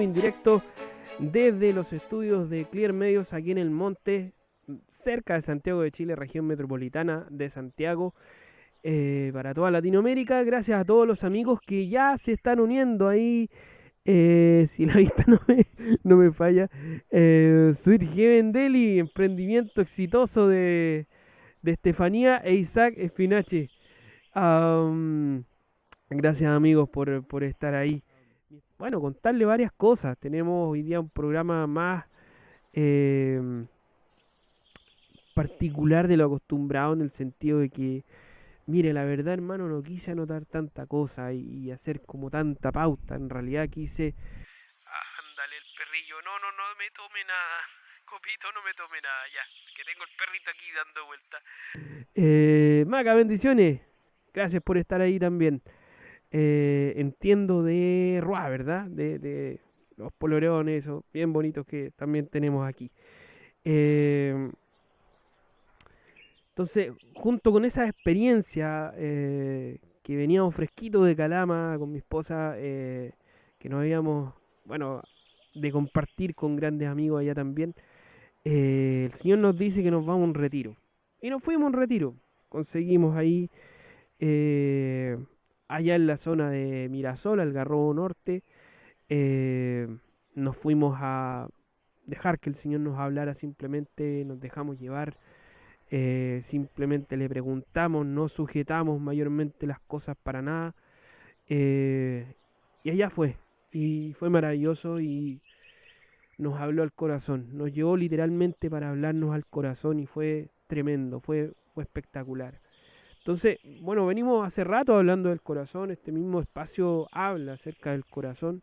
en directo desde los estudios de Clear Medios aquí en el Monte, cerca de Santiago de Chile, región metropolitana de Santiago, para toda Latinoamérica. Gracias a todos los amigos que ya se están uniendo ahí. Si la vista no me falla, Sweet Heaven Deli, emprendimiento exitoso de Estefanía e Isaac Espinache. Gracias amigos por estar ahí. Bueno, contarle varias cosas. Tenemos hoy día un programa más eh, particular de lo acostumbrado, en el sentido de que, mire, la verdad, hermano, no quise anotar tanta cosa y hacer como tanta pauta. En realidad quise... Ándale, el perrillo. No me tome nada. Copito, no me tome nada. Ya, que tengo el perrito aquí dando vuelta. Maca, bendiciones. Gracias por estar ahí también. Entiendo de Ruá, ¿verdad? De los poloreones, esos bien bonitos que también tenemos aquí. Entonces, junto con esa experiencia que veníamos fresquito de Calama con mi esposa, que nos habíamos, bueno, de compartir con grandes amigos allá también, el Señor nos dice que nos vamos a un retiro. Y nos fuimos a un retiro. Conseguimos ahí, allá en la zona de Mirasol, Algarrobo Norte, nos fuimos a dejar que el Señor nos hablara simplemente, nos dejamos llevar. Simplemente le preguntamos, no sujetamos mayormente las cosas para nada. Y allá fue. Y fue maravilloso y nos habló al corazón. Nos llevó literalmente para hablarnos al corazón y fue tremendo, fue espectacular. Entonces, bueno, venimos hace rato hablando del corazón. Este mismo espacio habla acerca del corazón.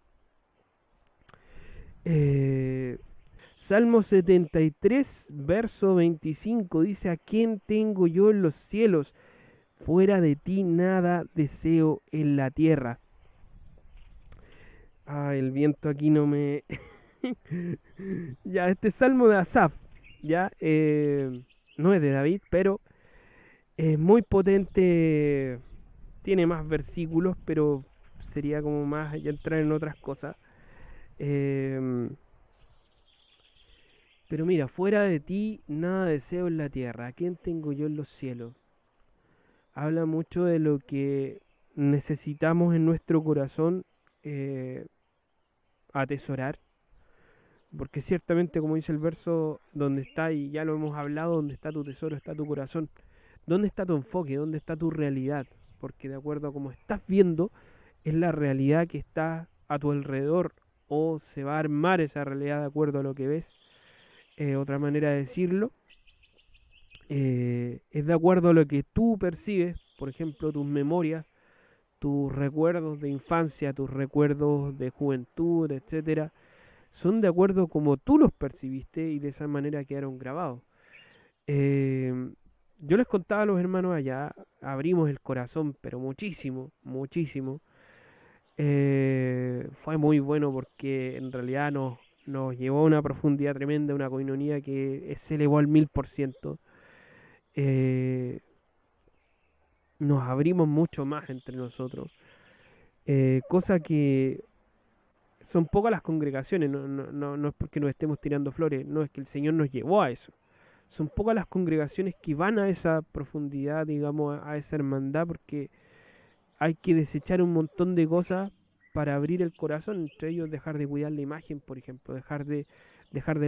Salmo 73, verso 25 dice: ¿a quién tengo yo en los cielos? Fuera de ti nada deseo en la tierra. El viento aquí no me... Ya, este salmo de Asaf, ya, no es de David, pero es muy potente. Tiene más versículos, pero sería como más ya entrar en otras cosas. Pero mira, fuera de ti nada deseo en la tierra. ¿A quién tengo yo en los cielos? Habla mucho de lo que necesitamos en nuestro corazón atesorar. Porque ciertamente, como dice el verso, donde está, y ya lo hemos hablado, donde está tu tesoro está tu corazón. ¿Dónde está tu enfoque? ¿Dónde está tu realidad? Porque de acuerdo a cómo estás viendo, es la realidad que está a tu alrededor, o se va a armar esa realidad de acuerdo a lo que ves. Otra manera de decirlo, es de acuerdo a lo que tú percibes, por ejemplo, tus memorias, tus recuerdos de infancia, tus recuerdos de juventud, etcétera, son de acuerdo a como tú los percibiste y de esa manera quedaron grabados. Yo les contaba a los hermanos allá, abrimos el corazón, pero muchísimo, muchísimo. Fue muy bueno porque en realidad nos llevó a una profundidad tremenda, una coinonía que se elevó al 1000%. Nos abrimos mucho más entre nosotros. Cosa que son pocas las congregaciones, no es porque nos estemos tirando flores, no, es que el Señor nos llevó a eso. Son pocas las congregaciones que van a esa profundidad, digamos, a esa hermandad, porque hay que desechar un montón de cosas para abrir el corazón, entre ellos dejar de cuidar la imagen, por ejemplo, dejar de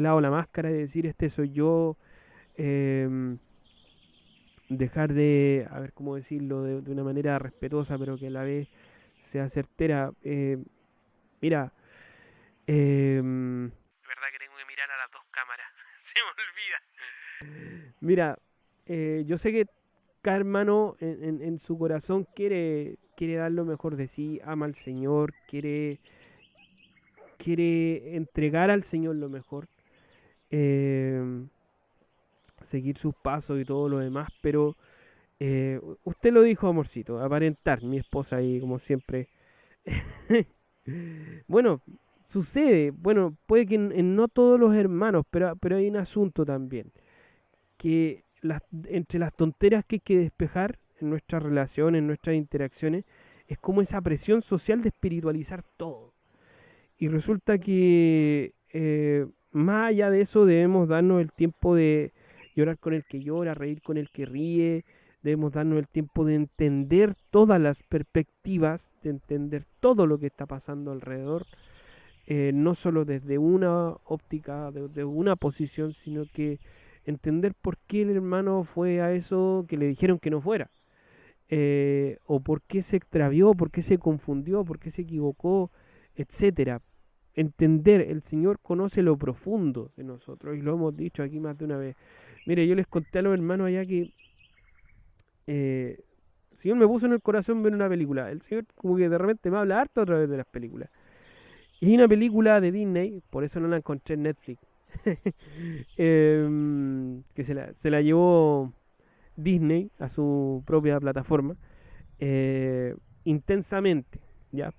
lado la máscara y decir este soy yo, dejar de, a ver cómo decirlo, de una manera respetuosa pero que a la vez sea certera. Mira, verdad que tengo que mirar a las dos cámaras, se me olvida. Mira, yo sé que cada hermano en su corazón quiere dar lo mejor de sí, ama al Señor, quiere entregar al Señor lo mejor, seguir sus pasos y todo lo demás, pero usted lo dijo, amorcito, aparentar, mi esposa ahí como siempre. Bueno, sucede, bueno, puede que en no todos los hermanos, pero hay un asunto también, que entre las tonteras que hay que despejar en nuestras relaciones, en nuestras interacciones, es como esa presión social de espiritualizar todo. Y resulta que más allá de eso debemos darnos el tiempo de llorar con el que llora, reír con el que ríe, debemos darnos el tiempo de entender todas las perspectivas, de entender todo lo que está pasando alrededor, no solo desde una óptica, desde una posición, sino que entender por qué el hermano fue a eso que le dijeron que no fuera, o por qué se extravió, por qué se confundió, por qué se equivocó, etcétera. Entender, el Señor conoce lo profundo de nosotros y lo hemos dicho aquí más de una vez. Mire, yo les conté a los hermanos allá que el Señor me puso en el corazón ver una película. El Señor como que de repente me habla harto a través de las películas. Y hay una película de Disney, por eso no la encontré en Netflix, que se la llevó Disney a su propia plataforma, eh, intensamente, ¿ya?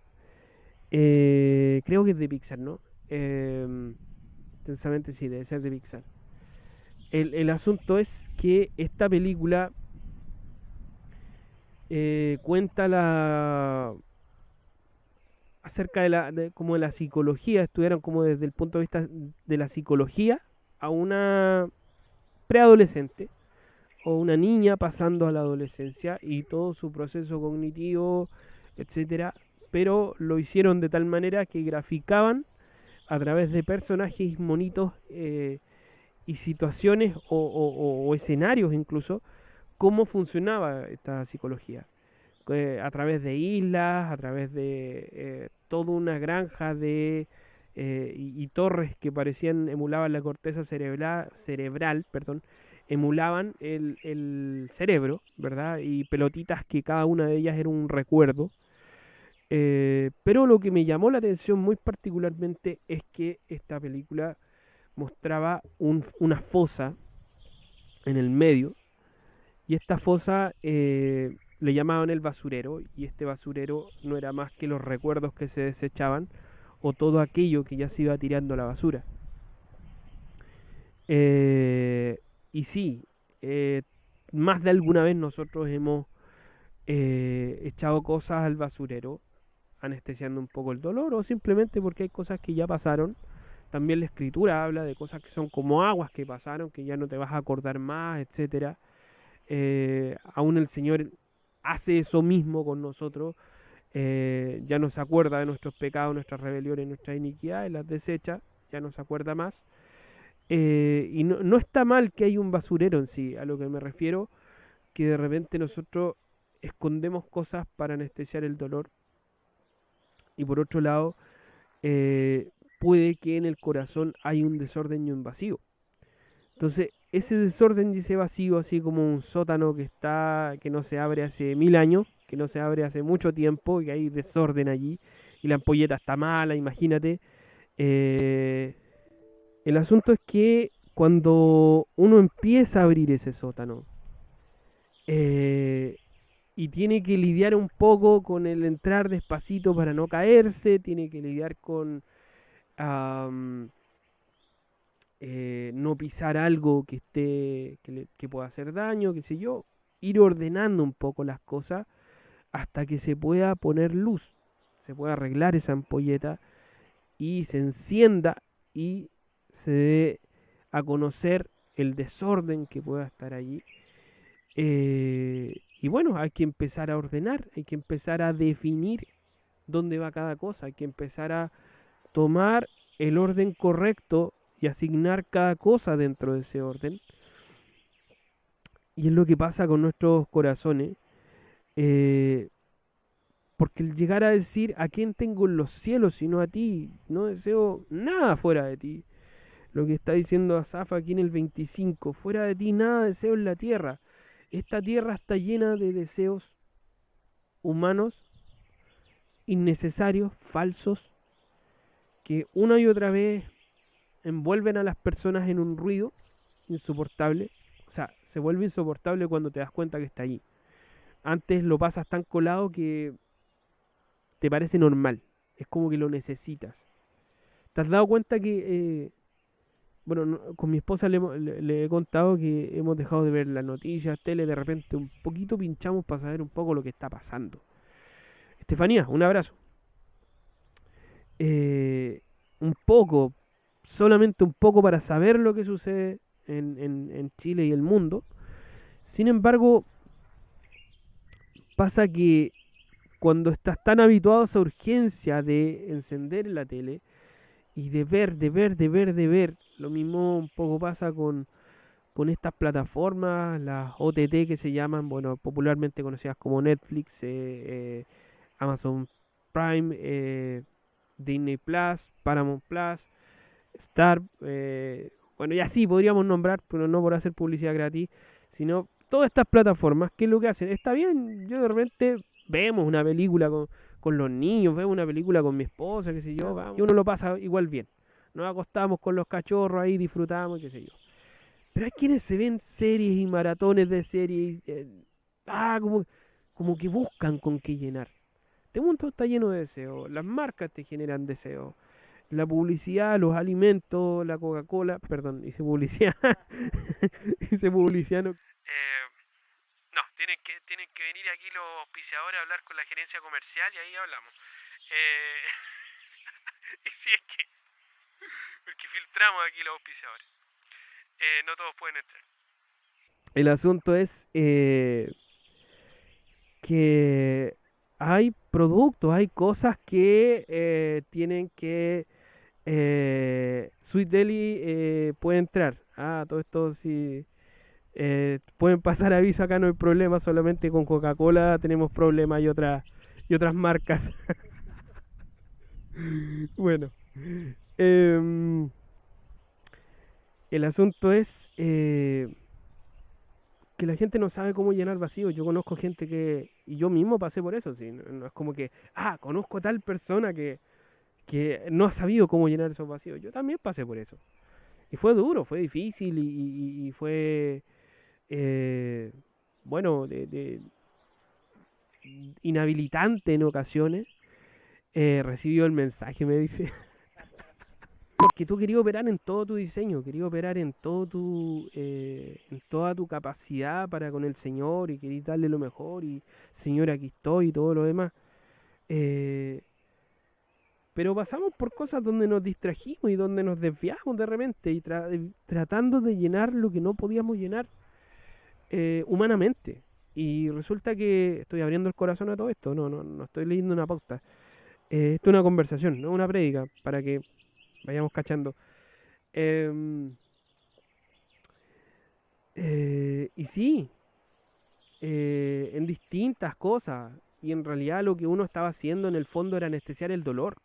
Creo que es de Pixar, ¿no? Intensamente sí, debe ser de Pixar. El asunto es que esta película cuenta acerca como de la psicología, estudiaron como desde el punto de vista de la psicología a una preadolescente o una niña pasando a la adolescencia y todo su proceso cognitivo, etcétera, pero lo hicieron de tal manera que graficaban a través de personajes monitos y situaciones o escenarios incluso cómo funcionaba esta psicología. A través de islas, a través de toda una granja de y torres que parecían, emulaban la corteza cerebral, perdón, emulaban el cerebro, ¿verdad? Y pelotitas que cada una de ellas era un recuerdo. Pero lo que me llamó la atención muy particularmente es que esta película mostraba una fosa en el medio y esta fosa le llamaban el basurero y este basurero no era más que los recuerdos que se desechaban o todo aquello que ya se iba tirando a la basura. Eh, y sí, más de alguna vez nosotros hemos echado cosas al basurero, anestesiando un poco el dolor o simplemente porque hay cosas que ya pasaron. También la escritura habla de cosas que son como aguas que pasaron, que ya no te vas a acordar más, etcétera. Aún el Señor hace eso mismo con nosotros. Ya no se acuerda de nuestros pecados, nuestras rebeliones, nuestras iniquidades, las desecha, ya no se acuerda más. Y no está mal que hay un basurero en sí, a lo que me refiero, que de repente nosotros escondemos cosas para anestesiar el dolor. Y por otro lado, eh, puede que en el corazón hay un desorden y un vacío. Entonces, ese desorden y ese vacío, así como un sótano que no se abre hace 1000 años, que no se abre hace mucho tiempo, y que hay desorden allí, y la ampolleta está mala, imagínate. eh, el asunto es que cuando uno empieza a abrir ese sótano, eh, y tiene que lidiar un poco con el entrar despacito para no caerse, tiene que lidiar con um, no pisar algo que pueda hacer daño, qué sé yo, ir ordenando un poco las cosas hasta que se pueda poner luz, se pueda arreglar esa ampolleta y se encienda y se dé a conocer el desorden que pueda estar allí. Y bueno, hay que empezar a ordenar, hay que empezar a definir dónde va cada cosa, hay que empezar a tomar el orden correcto y asignar cada cosa dentro de ese orden. Y es lo que pasa con nuestros corazones. eh, Porque el llegar a decir a quién tengo en los cielos sino a ti, no deseo nada fuera de ti. Lo que está diciendo Asaf aquí en el 25, fuera de ti nada deseo en la tierra. Esta tierra está llena de deseos humanos, innecesarios, falsos, que una y otra vez envuelven a las personas en un ruido insoportable. O sea, se vuelve insoportable cuando te das cuenta que está allí. Antes lo pasas tan colado que te parece normal. Es como que lo necesitas. ¿Te has dado cuenta que, bueno, con mi esposa le he contado que hemos dejado de ver las noticias, tele, de repente un poquito pinchamos para saber un poco lo que está pasando? Estefanía, un abrazo. eh, un poco, solamente un poco para saber lo que sucede en Chile y el mundo. Sin embargo, pasa que cuando estás tan habituado a esa urgencia de encender la tele y de ver, de ver, de ver, de ver, lo mismo un poco pasa con estas plataformas, las OTT que se llaman, bueno, popularmente conocidas como Netflix, Amazon Prime, Disney Plus, Paramount Plus, Star, bueno, y así podríamos nombrar, pero no por hacer publicidad gratis, sino todas estas plataformas, ¿qué es lo que hacen? Está bien, yo de repente vemos una película con los niños, vemos una película con mi esposa, qué sé yo, vamos, y uno lo pasa igual bien. Nos acostamos con los cachorros ahí, disfrutamos, qué sé yo. Pero hay quienes se ven series y maratones de series, como que buscan con qué llenar. Este mundo está lleno de deseos, las marcas te generan deseos, la publicidad, los alimentos, la Coca-Cola, perdón, hice publicidad, hice publicidad. No, no tienen que venir aquí los auspiciadores a hablar con la gerencia comercial y ahí hablamos. Eh, y si es que, porque filtramos aquí los auspiciadores, no todos pueden entrar. El asunto es que hay productos, hay cosas que tienen que Sweet Deli puede entrar. Todo esto sí. Pueden pasar aviso acá, no hay problema. Solamente con Coca-Cola tenemos problemas y otras marcas. Bueno, em, el asunto es que la gente no sabe cómo llenar vacíos. Yo conozco gente y yo mismo pasé por eso. ¿Sí? No es como que, conozco a tal persona que no ha sabido cómo llenar esos vacíos. Yo también pasé por eso. Y fue duro, fue difícil y fue, eh, bueno, inhabilitante en ocasiones. Recibió el mensaje, me dice. Porque tú querías operar en todo tu diseño, querías operar en toda tu capacidad para con el Señor y querías darle lo mejor y Señor, aquí estoy y todo lo demás. Eh, pero pasamos por cosas donde nos distrajimos y donde nos desviamos de repente y tratando de llenar lo que no podíamos llenar humanamente. Y resulta que estoy abriendo el corazón a todo esto, no estoy leyendo una pauta. Esto es una conversación, no una prédica, para que vayamos cachando. Em, y sí, en distintas cosas. Y en realidad lo que uno estaba haciendo en el fondo era anestesiar el dolor.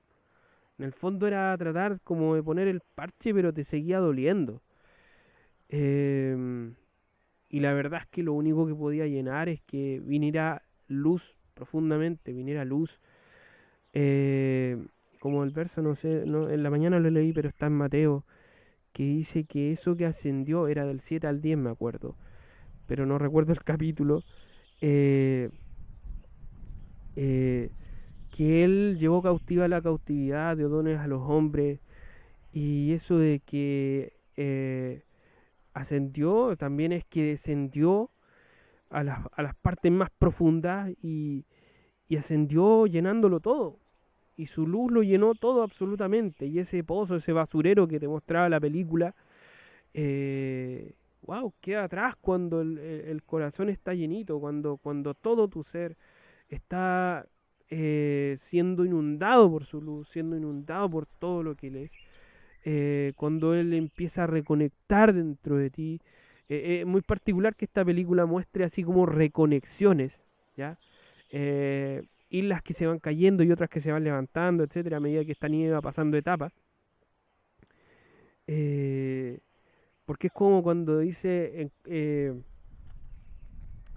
En el fondo era tratar como de poner el parche, pero te seguía doliendo. Em, y la verdad es que lo único que podía llenar es que viniera luz profundamente, viniera luz. Eh, Como el verso, no sé, no, en la mañana lo leí, pero está en Mateo, que dice que eso que ascendió era del 7 al 10 me acuerdo, pero no recuerdo el capítulo. eh, eh, que él llevó cautiva la cautividad de dones a los hombres, y eso de que ascendió también es que descendió a las partes más profundas y ascendió llenándolo todo. Y su luz lo llenó todo absolutamente. Y ese pozo, ese basurero que te mostraba la película, eh, wow, queda atrás cuando el corazón está llenito, cuando todo tu ser está siendo inundado por su luz, siendo inundado por todo lo que Él es. Cuando Él empieza a reconectar dentro de ti. Es muy particular que esta película muestre así como reconexiones, ¿ya? Eh, Islas que se van cayendo y otras que se van levantando, etcétera, a medida que esta nieve va pasando etapas. Eh, Porque es como cuando dice,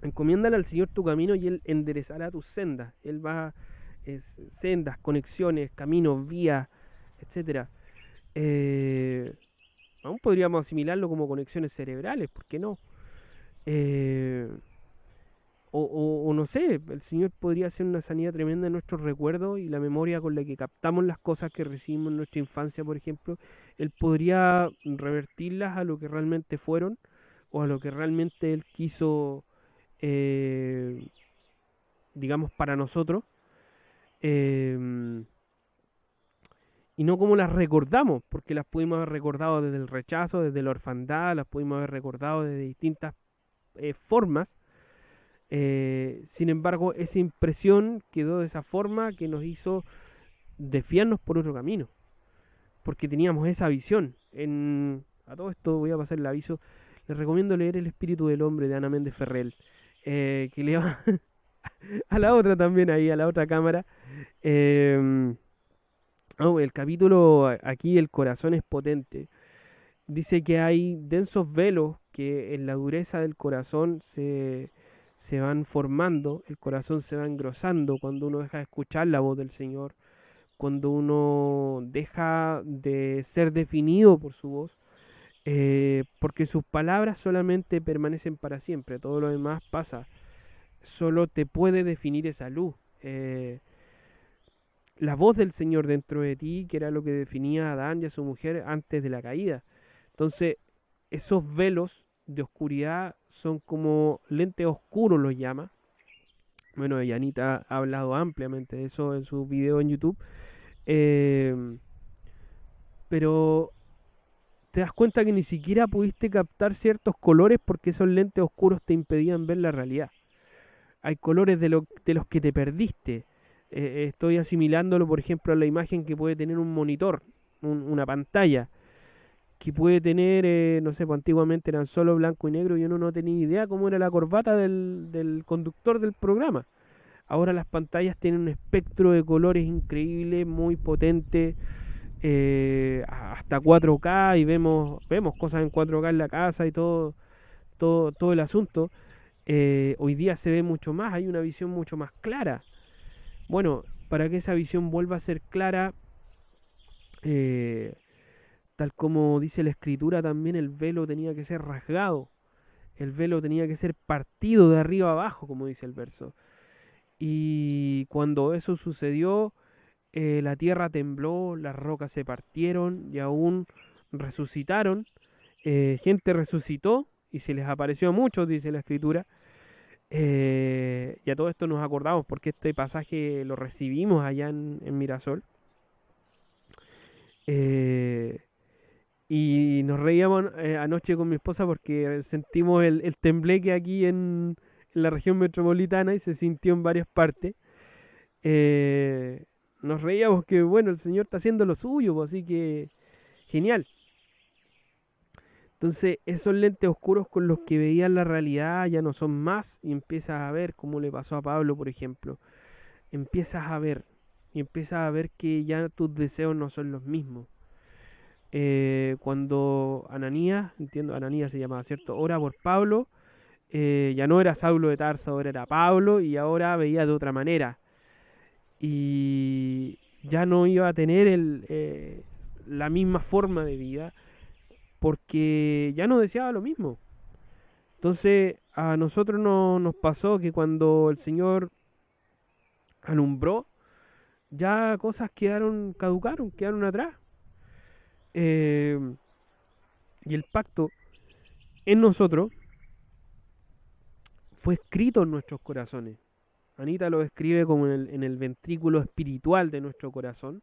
encomiéndale al Señor tu camino y Él enderezará tus sendas. Él va, sendas, conexiones, caminos, vías, etcétera. Eh, Aún podríamos asimilarlo como conexiones cerebrales, ¿por qué no? Eh, o no sé, el Señor podría hacer una sanidad tremenda en nuestros recuerdos y la memoria con la que captamos las cosas que recibimos en nuestra infancia, por ejemplo. Él podría revertirlas a lo que realmente fueron o a lo que realmente Él quiso, eh, digamos, para nosotros. Eh, y no como las recordamos, porque las pudimos haber recordado desde el rechazo, desde la orfandad, las pudimos haber recordado desde distintas formas. Sin embargo, esa impresión quedó de esa forma que nos hizo desviarnos por otro camino, porque teníamos esa visión. A todo esto voy a pasar el aviso. Les recomiendo leer El espíritu del hombre de Ana Méndez Ferrell, que le va a la otra también, ahí a la otra cámara. El capítulo aquí, El corazón es potente, dice que hay densos velos que en la dureza del corazón se van formando, el corazón se va engrosando cuando uno deja de escuchar la voz del Señor, cuando uno deja de ser definido por su voz, porque sus palabras solamente permanecen para siempre, todo lo demás pasa, solo te puede definir esa luz. La voz del Señor dentro de ti, que era lo que definía a Adán y a su mujer antes de la caída. Entonces, esos velos de oscuridad son como lentes oscuros, los llama. Bueno, Yanita ha hablado ampliamente de eso en su video en YouTube. Eh, pero te das cuenta que ni siquiera pudiste captar ciertos colores porque esos lentes oscuros te impedían ver la realidad. Hay colores de los que te perdiste. Estoy asimilándolo, por ejemplo, a la imagen que puede tener un monitor, una pantalla, que puede tener, no sé, pues antiguamente eran solo blanco y negro y uno no tenía idea cómo era la corbata del conductor del programa. Ahora las pantallas tienen un espectro de colores increíble, muy potente, hasta 4K, y vemos cosas en 4K en la casa y todo el asunto. Hoy día se ve mucho más, hay una visión mucho más clara. Bueno, para que esa visión vuelva a ser clara, tal como dice la escritura, también el velo tenía que ser rasgado, el velo tenía que ser partido de arriba abajo, como dice el verso. Y cuando eso sucedió, la tierra tembló, las rocas se partieron y aún resucitaron. Gente resucitó y se les apareció a muchos, dice la escritura. Y a todo esto nos acordamos porque este pasaje lo recibimos allá en Mirasol. Y nos reíamos anoche con mi esposa porque sentimos el tembleque aquí en la región metropolitana y se sintió en varias partes. Nos reíamos que, bueno, el Señor está haciendo lo suyo, pues, así que genial. Entonces, esos lentes oscuros con los que veías la realidad ya no son más y empiezas a ver, como le pasó a Pablo, por ejemplo. Empiezas a ver y empiezas a ver que ya tus deseos no son los mismos. Cuando Ananías, entiendo, Ananías se llamaba, ¿cierto? Ora por Pablo, ya no era Saulo de Tarso, ahora era Pablo y ahora veía de otra manera. Y ya no iba a tener la misma forma de vida porque ya no deseaba lo mismo. Entonces a nosotros nos pasó que cuando el Señor alumbró, ya cosas quedaron atrás. Eh, y el pacto en nosotros fue escrito en nuestros corazones. Anita lo escribe como en el ventrículo espiritual de nuestro corazón.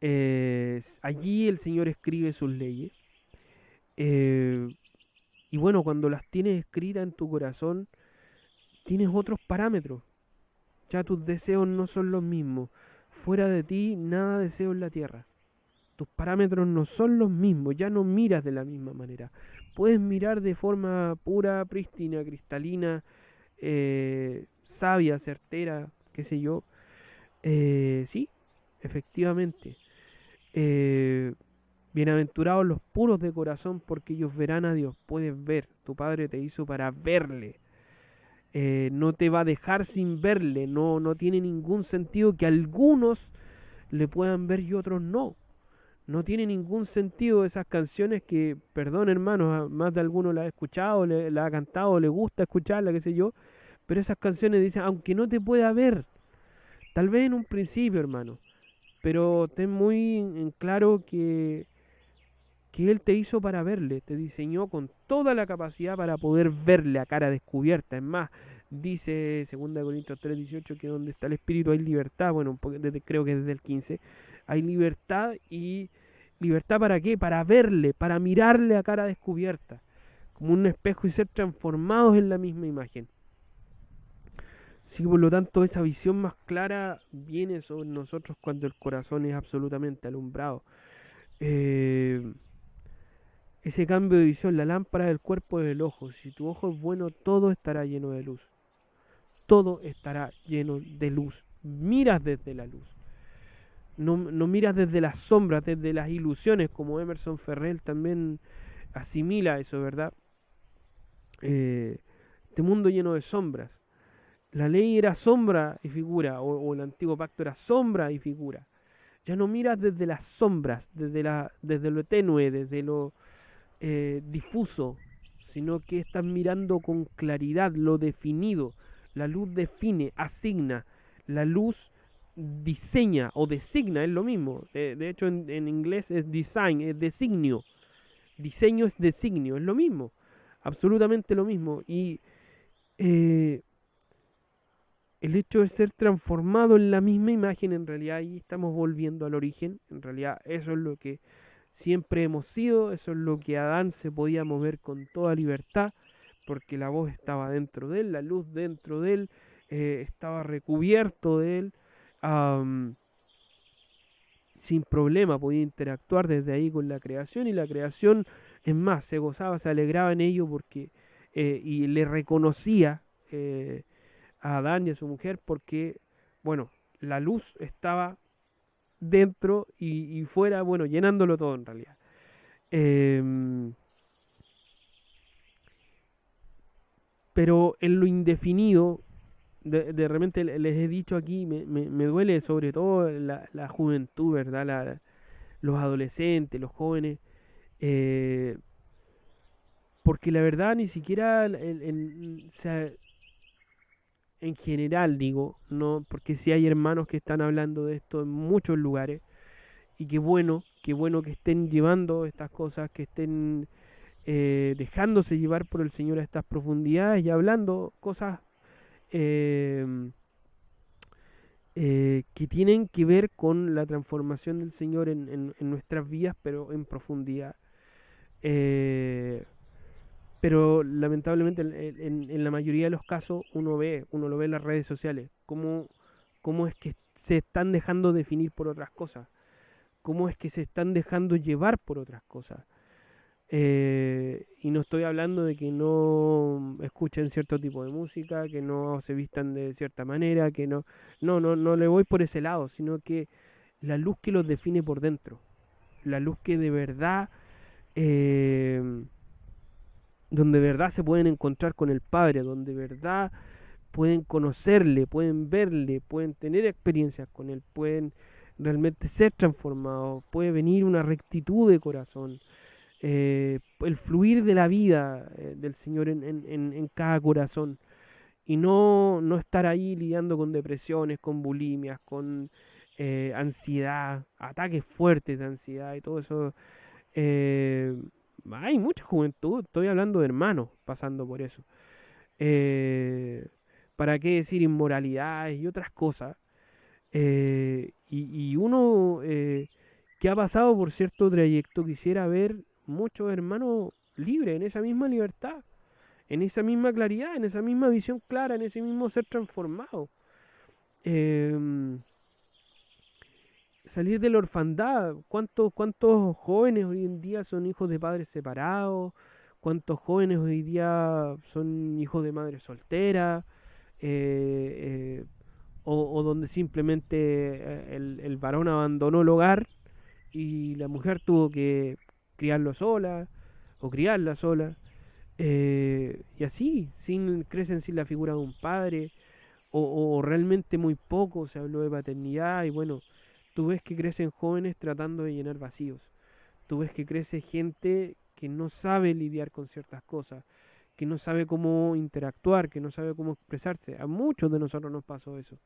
Allí el Señor escribe sus leyes. Y bueno, cuando las tienes escritas en tu corazón, tienes otros parámetros. Ya tus deseos no son los mismos. Fuera de ti, nada deseo en la tierra. Tus parámetros no son los mismos, ya no miras de la misma manera. Puedes mirar de forma pura, prístina, cristalina, sabia, certera, qué sé yo. Sí, efectivamente. Bienaventurados los puros de corazón, porque ellos verán a Dios. Puedes ver, tu Padre te hizo para verle. No te va a dejar sin verle. No tiene ningún sentido que algunos le puedan ver y otros no. No tiene ningún sentido esas canciones que, perdón hermanos, más de alguno la ha escuchado, la ha cantado, le gusta escucharla, qué sé yo, pero esas canciones dicen, aunque no te pueda ver, tal vez en un principio, hermano, pero ten muy en claro que Él te hizo para verle, te diseñó con toda la capacidad para poder verle a cara descubierta. Es más, Dice 2 Corintios 3:18 que donde está el Espíritu hay libertad. Bueno, creo que desde el 15 hay libertad. ¿Y libertad para qué? Para verle, para mirarle a cara descubierta, como un espejo, y ser transformados en la misma imagen. Así que por lo tanto esa visión más clara viene sobre nosotros cuando el corazón es absolutamente alumbrado. Eh, ese cambio de visión, la lámpara del cuerpo del ojo. Si tu ojo es bueno, todo estará lleno de luz. Todo estará lleno de luz. Miras desde la luz. No miras desde las sombras, desde las ilusiones, como Emerson Ferrell también asimila eso, ¿verdad? Este mundo lleno de sombras. La ley era sombra y figura, o el antiguo pacto era sombra y figura. Ya no miras desde las sombras, desde lo tenue, desde lo difuso, sino que estás mirando con claridad lo definido. La luz define, asigna. La luz diseña o designa, es lo mismo. De hecho, en inglés es design, es designio. Diseño es designio, es lo mismo. Absolutamente lo mismo. Y eh, el hecho de ser transformado en la misma imagen, en realidad ahí estamos volviendo al origen. En realidad eso es lo que siempre hemos sido, eso es lo que Adán se podía mover con toda libertad, porque la voz estaba dentro de él, la luz dentro de él, estaba recubierto de él, um, sin problema podía interactuar desde ahí con la creación, y la creación, es más, se gozaba, se alegraba en ello porque y le reconocía a Adán y a su mujer porque, bueno, la luz estaba dentro y fuera, bueno, llenándolo todo en realidad. Eh, pero en lo indefinido, de repente les he dicho aquí, me duele sobre todo la juventud, ¿verdad? Los adolescentes, los jóvenes, eh, porque la verdad ni siquiera o sea, en general digo, no, porque sí hay hermanos que están hablando de esto en muchos lugares, y qué bueno que estén llevando estas cosas, que estén dejándose llevar por el Señor a estas profundidades y hablando cosas eh, que tienen que ver con la transformación del Señor en nuestras vidas, pero en profundidad. Eh, pero lamentablemente en la mayoría de los casos uno lo ve en las redes sociales, cómo es que se están dejando definir por otras cosas, cómo es que se están dejando llevar por otras cosas. Y no estoy hablando de que no escuchen cierto tipo de música, que no se vistan de cierta manera, que no le voy por ese lado, sino que la luz que los define por dentro, la luz que de verdad, eh, donde de verdad se pueden encontrar con el Padre, donde de verdad pueden conocerle, pueden verle, pueden tener experiencias con él, pueden realmente ser transformados, puede venir una rectitud de corazón, el fluir de la vida del Señor en cada corazón, y no estar ahí lidiando con depresiones, con bulimias, con ansiedad, ataques fuertes de ansiedad y todo eso. Eh, Hay mucha juventud, estoy hablando de hermanos pasando por eso. Eh, ¿Para qué decir inmoralidades y otras cosas? Y uno que ha pasado por cierto trayecto quisiera ver muchos hermanos libres, en esa misma libertad, en esa misma claridad, en esa misma visión clara, en ese mismo ser transformado. Eh, Salir de la orfandad. ¿Cuántos jóvenes hoy en día son hijos de padres separados? ¿Cuántos jóvenes hoy día son hijos de madres solteras? Eh, o donde simplemente el varón abandonó el hogar y la mujer tuvo que criarlo sola o criarla sola. Y así, crecen sin la figura de un padre, o realmente muy poco se habló de paternidad. Y bueno, tú ves que crecen jóvenes tratando de llenar vacíos. Tú ves que crece gente que no sabe lidiar con ciertas cosas, que no sabe cómo interactuar, que no sabe cómo expresarse. A muchos de nosotros nos pasó eso.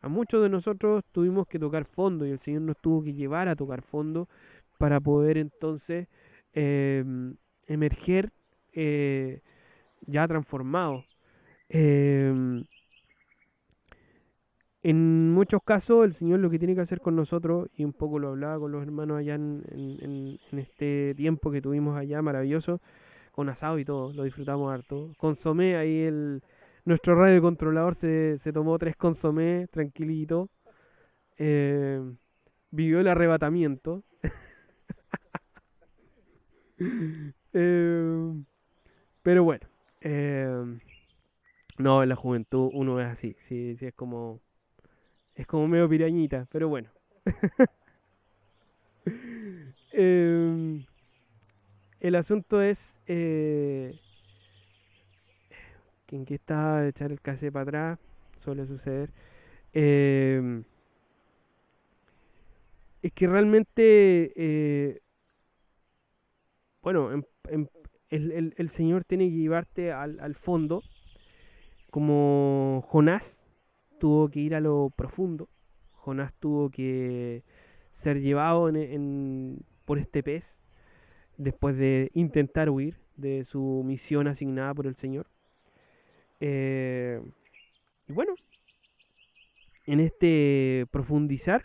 A muchos de nosotros tuvimos que tocar fondo, y el Señor nos tuvo que llevar a tocar fondo para poder entonces emerger ya transformados. Eh, en muchos casos el Señor lo que tiene que hacer con nosotros, y un poco lo hablaba con los hermanos allá en este tiempo que tuvimos allá, maravilloso, con asado y todo, lo disfrutamos harto. Consomé, ahí nuestro radio controlador se tomó 3 consomés, tranquilito. Eh, Vivió el arrebatamiento. Eh, pero bueno, eh, no, en la juventud uno es así, sí, sí, es como medio pirañita, pero bueno. Eh, el asunto es que en qué está echar el cassette para atrás, suele suceder. Eh, es que realmente, bueno, el Señor tiene que llevarte al fondo, como Jonás tuvo que ir a lo profundo. Jonás tuvo que ser llevado por este pez después de intentar huir de su misión asignada por el Señor. Eh, y bueno, en este profundizar,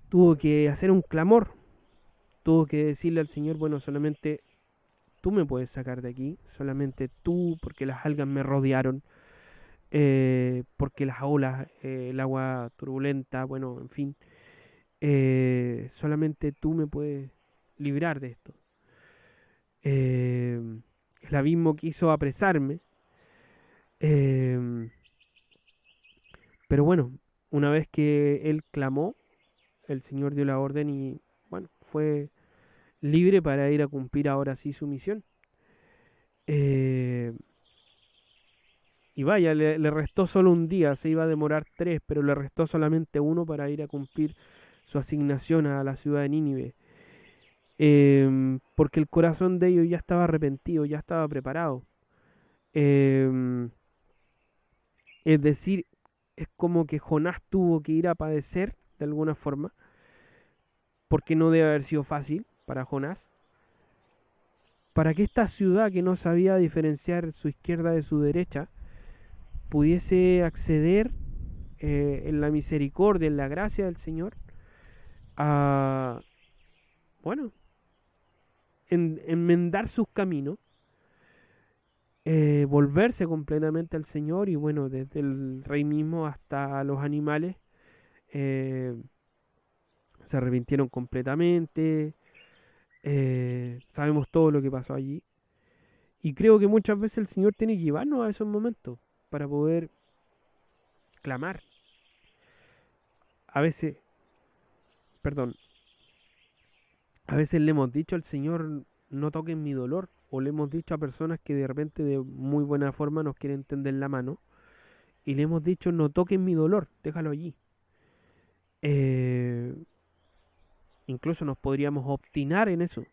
tuvo que hacer un clamor, tuvo que decirle al Señor, bueno, solamente tú me puedes sacar de aquí, solamente tú, porque las algas me rodearon, porque las olas, el agua turbulenta, bueno, en fin, solamente tú me puedes librar de esto. Eh, el abismo quiso apresarme, eh, pero bueno, una vez que él clamó, el Señor dio la orden y bueno, fue libre para ir a cumplir ahora sí su misión. Eh, y vaya, le restó solo un día, se iba a demorar 3, pero le restó solamente uno para ir a cumplir su asignación a la ciudad de Nínive. Porque el corazón de ellos ya estaba arrepentido, ya estaba preparado. Eh, es decir, es como que Jonás tuvo que ir a padecer de alguna forma, porque no debe haber sido fácil para Jonás, para que esta ciudad que no sabía diferenciar su izquierda de su derecha pudiese acceder en la misericordia, en la gracia del Señor, a, bueno, enmendar sus caminos, volverse completamente al Señor y bueno, desde el rey mismo hasta los animales eh, se arrepintieron completamente. Sabemos todo lo que pasó allí. Y creo que muchas veces el Señor tiene que llevarnos a esos momentos para poder clamar. A veces, perdón, a veces le hemos dicho al Señor, no toquen mi dolor. O le hemos dicho a personas que de repente de muy buena forma nos quieren tender la mano. Y le hemos dicho, no toquen mi dolor, déjalo allí. Eh, Incluso nos podríamos obstinar en eso.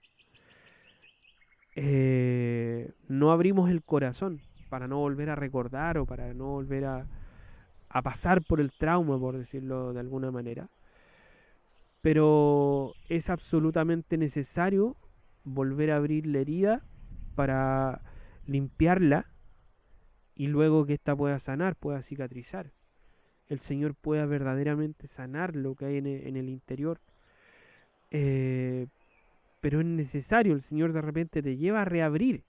No abrimos el corazón para no volver a recordar o para no volver a pasar por el trauma, por decirlo de alguna manera. Pero es absolutamente necesario volver a abrir la herida para limpiarla y luego que ésta pueda sanar, pueda cicatrizar. El Señor pueda verdaderamente sanar lo que hay en el interior. Eh, pero es necesario, el Señor de repente te lleva a reabrir.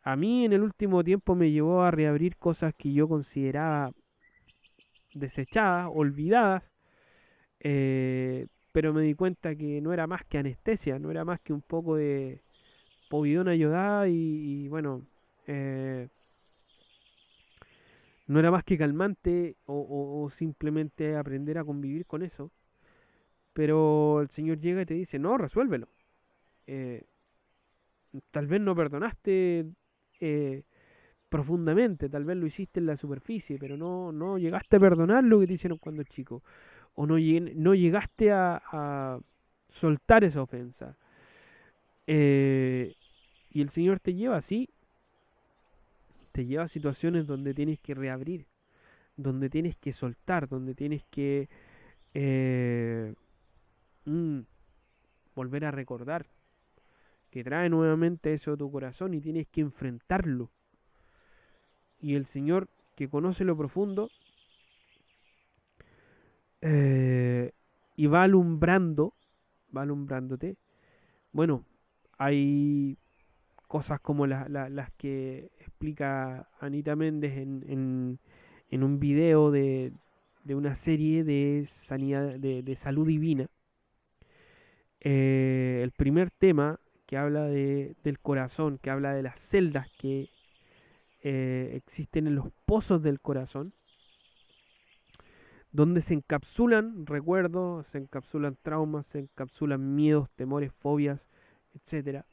A mí en el último tiempo me llevó a reabrir cosas que yo consideraba desechadas, olvidadas, pero me di cuenta que no era más que anestesia, no era más que un poco de povidona ayudada y bueno, eh, no era más que calmante o simplemente aprender a convivir con eso. Pero el Señor llega y te dice, no, resuélvelo. Eh, Tal vez no perdonaste eh, profundamente, tal vez lo hiciste en la superficie, pero no llegaste a perdonar lo que te hicieron cuando chico. O no llegaste a soltar esa ofensa. Eh, y el Señor te lleva así, te lleva a situaciones donde tienes que reabrir, donde tienes que soltar, donde tienes que eh, mm, volver a recordar, que trae nuevamente eso a tu corazón y tienes que enfrentarlo. y el Señor que conoce lo profundo y va alumbrándote. Bueno, hay cosas como las que explica Anita Méndez en un video de una serie de sanidad, de salud divina. El primer tema que habla del corazón, que habla de las celdas que existen en los pozos del corazón, donde se encapsulan recuerdos, se encapsulan traumas, se encapsulan miedos, temores, fobias, etcétera.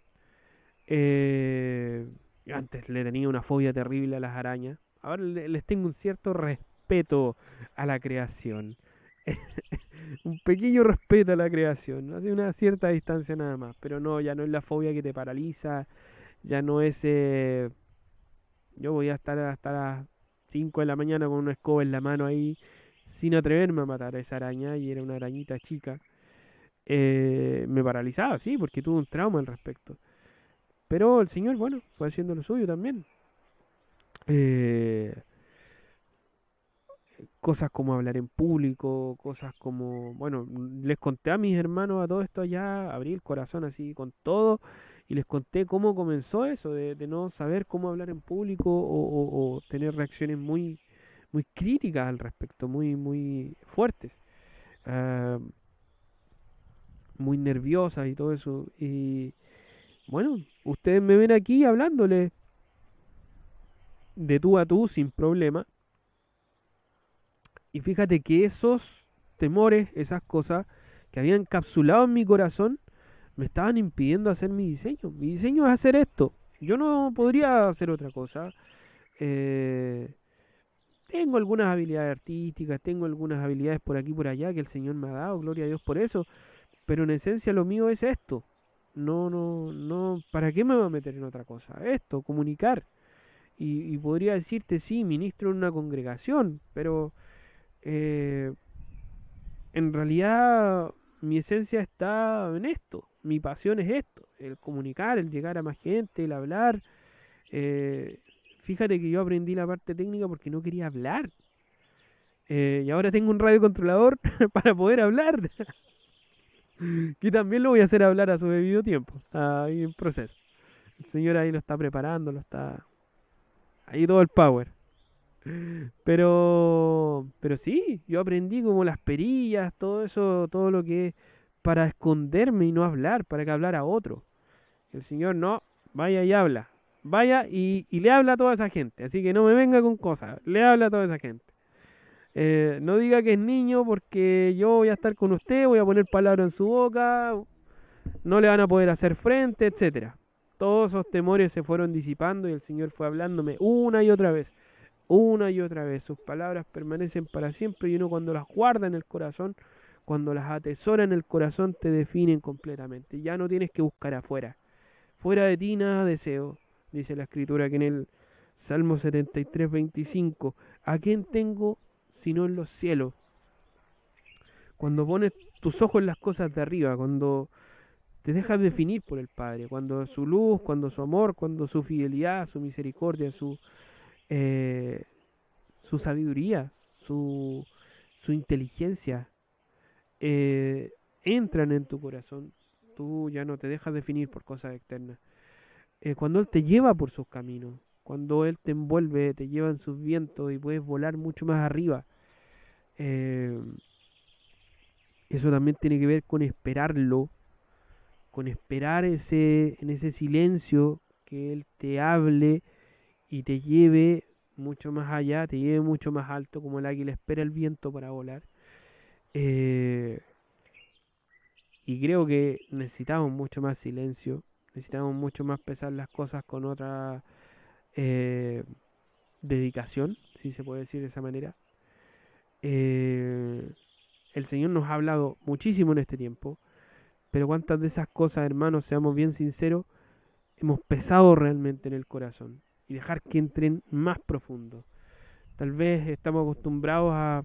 Antes le tenía una fobia terrible a las arañas. Ahora les tengo un cierto respeto a la creación. Un pequeño respeto a la creación. Hace una cierta distancia nada más. Pero no, ya no es la fobia que te paraliza. Ya no es... yo voy a estar hasta las 5 de la mañana con una escoba en la mano ahí, sin atreverme a matar a esa araña. Y era una arañita chica. Me paralizaba, sí, porque tuve un trauma al respecto. Pero el Señor, bueno, fue haciendo lo suyo también. Eh, Cosas como hablar en público, cosas como, bueno, les conté a mis hermanos a todo esto allá, abrí el corazón así con todo y les conté cómo comenzó eso, de no saber cómo hablar en público o tener reacciones muy críticas al respecto, muy fuertes, ah, muy nerviosas y todo eso. Y bueno, ustedes me ven aquí hablándole de tú a tú sin problema. Y fíjate que esos temores, esas cosas que habían encapsulado en mi corazón, me estaban impidiendo hacer mi diseño. Mi diseño es hacer esto. Yo no podría hacer otra cosa. Eh, Tengo algunas habilidades artísticas, tengo algunas habilidades por aquí y por allá que el Señor me ha dado, gloria a Dios por eso. Pero en esencia lo mío es esto. No, ¿para qué me voy a meter en otra cosa? Esto, comunicar. Y podría decirte, sí, ministro en una congregación, pero eh, en realidad mi esencia está en esto, mi pasión es esto, el comunicar, el llegar a más gente, el hablar. Eh, Fíjate que yo aprendí la parte técnica porque no quería hablar. Y ahora tengo un radiocontrolador para poder hablar, que también lo voy a hacer hablar a su debido tiempo. Está ahí en proceso. El señor ahí lo está preparando, lo está... Ahí todo el power. Pero sí, yo aprendí como las perillas, todo eso, todo lo que es para esconderme y no hablar, para que hablara otro. El Señor no, vaya y habla. Vaya y le habla a toda esa gente. Así que no me venga con cosas, le habla a toda esa gente. No diga que es niño porque yo voy a estar con usted, voy a poner palabras en su boca, no le van a poder hacer frente, etcétera. Todos esos temores se fueron disipando y el Señor fue hablándome una y otra vez. Una y otra vez. Sus palabras permanecen para siempre y uno cuando las guarda en el corazón, cuando las atesora en el corazón, te definen completamente. Ya no tienes que buscar afuera. Fuera de ti nada deseo, dice la escritura que en el Salmo 73, 25. ¿A quién tengo sino en los cielos? Cuando pones tus ojos en las cosas de arriba, cuando te dejas definir por el Padre, cuando su luz, cuando su amor, cuando su fidelidad, su misericordia, eh, su sabiduría, su inteligencia, eh, entran en tu corazón, tú ya no te dejas definir por cosas externas. Cuando Él te lleva por sus caminos, cuando Él te envuelve, te lleva en sus vientos y puedes volar mucho más arriba, eh, eso también tiene que ver con esperarlo, con esperar en ese silencio que Él te hable y te lleve mucho más allá, te lleve mucho más alto, como el águila espera el viento para volar. Eh, y creo que necesitamos mucho más silencio, necesitamos mucho más pesar las cosas con otra eh, dedicación, si se puede decir de esa manera. Eh, el Señor nos ha hablado muchísimo en este tiempo, pero cuántas de esas cosas, hermanos, seamos bien sinceros, hemos pesado realmente en el corazón y dejar que entren más profundo. Tal vez estamos acostumbrados a